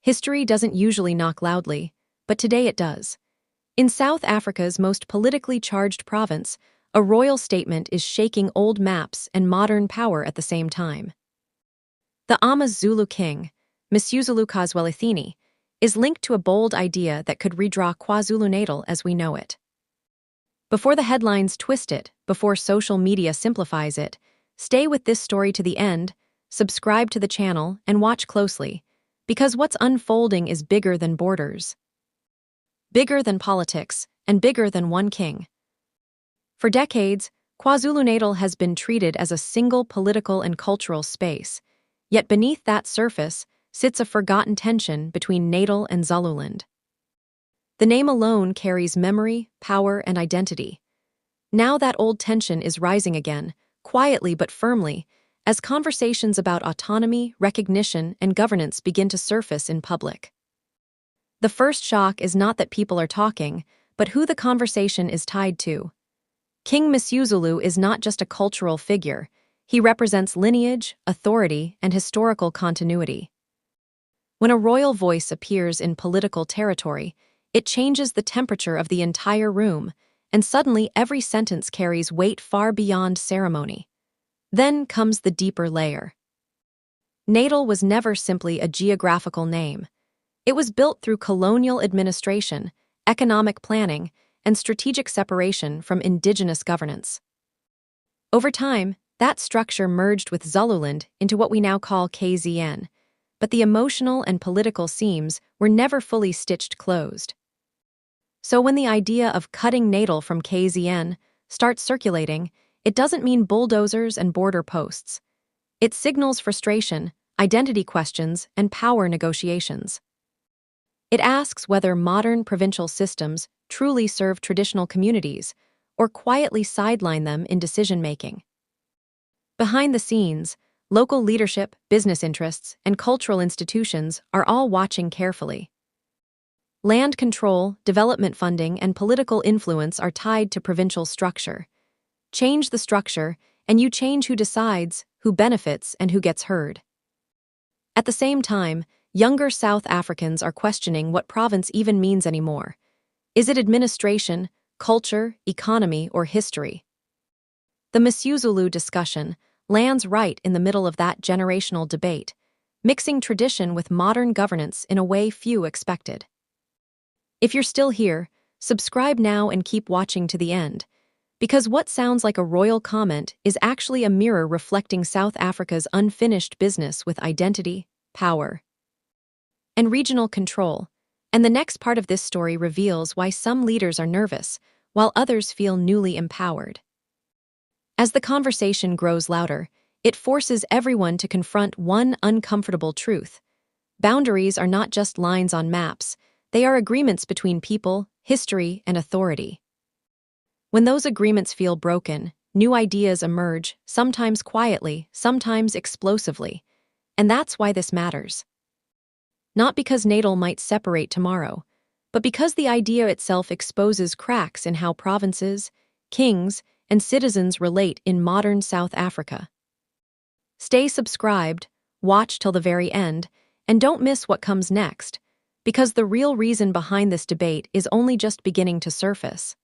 History doesn't usually knock loudly, but today it does. In South Africa's most politically charged province, a royal statement is shaking old maps and modern power at the same time. The Amazulu King Misuzulu is linked to a bold idea that could redraw KwaZulu-Natal as we know it. Before the headlines twist it, before social media simplifies it, stay with this story to the end, subscribe to the channel, and watch closely, because what's unfolding is bigger than borders, bigger than politics, and bigger than one king. For decades, KwaZulu-Natal has been treated as a single political and cultural space, yet beneath that surface sits a forgotten tension between Natal and Zululand. The name alone carries memory, power, and identity. Now that old tension is rising again, quietly but firmly, as conversations about autonomy, recognition, and governance begin to surface in public. The first shock is not that people are talking, but who the conversation is tied to. King Misuzulu is not just a cultural figure. He represents lineage, authority, and historical continuity. When a royal voice appears in political territory, it changes the temperature of the entire room, and suddenly every sentence carries weight far beyond ceremony. Then comes the deeper layer. Natal was never simply a geographical name. It was built through colonial administration, economic planning, and strategic separation from indigenous governance. Over time, that structure merged with Zululand into what we now call KZN, but the emotional and political seams were never fully stitched closed. So when the idea of cutting Natal from KZN starts circulating, it doesn't mean bulldozers and border posts. It signals frustration, identity questions, and power negotiations. It asks whether modern provincial systems truly serve traditional communities or quietly sideline them in decision-making. Behind the scenes, local leadership, business interests, and cultural institutions are all watching carefully. Land control, development funding, and political influence are tied to provincial structure. Change the structure, and you change who decides, who benefits, and who gets heard. At the same time, younger South Africans are questioning what province even means anymore. Is it administration, culture, economy, or history? The Misuzulu discussion lands right in the middle of that generational debate, mixing tradition with modern governance in a way few expected. If you're still here, subscribe now and keep watching to the end, because what sounds like a royal comment is actually a mirror reflecting South Africa's unfinished business with identity, power, and regional control. And the next part of this story reveals why some leaders are nervous, while others feel newly empowered. As the conversation grows louder, it forces everyone to confront one uncomfortable truth. Boundaries are not just lines on maps, they are agreements between people, history, and authority. When those agreements feel broken, new ideas emerge, sometimes quietly, sometimes explosively. And that's why this matters. Not because Natal might separate tomorrow, but because the idea itself exposes cracks in how provinces, kings, and citizens relate in modern South Africa. Stay subscribed, watch till the very end, and don't miss what comes next, because the real reason behind this debate is only just beginning to surface.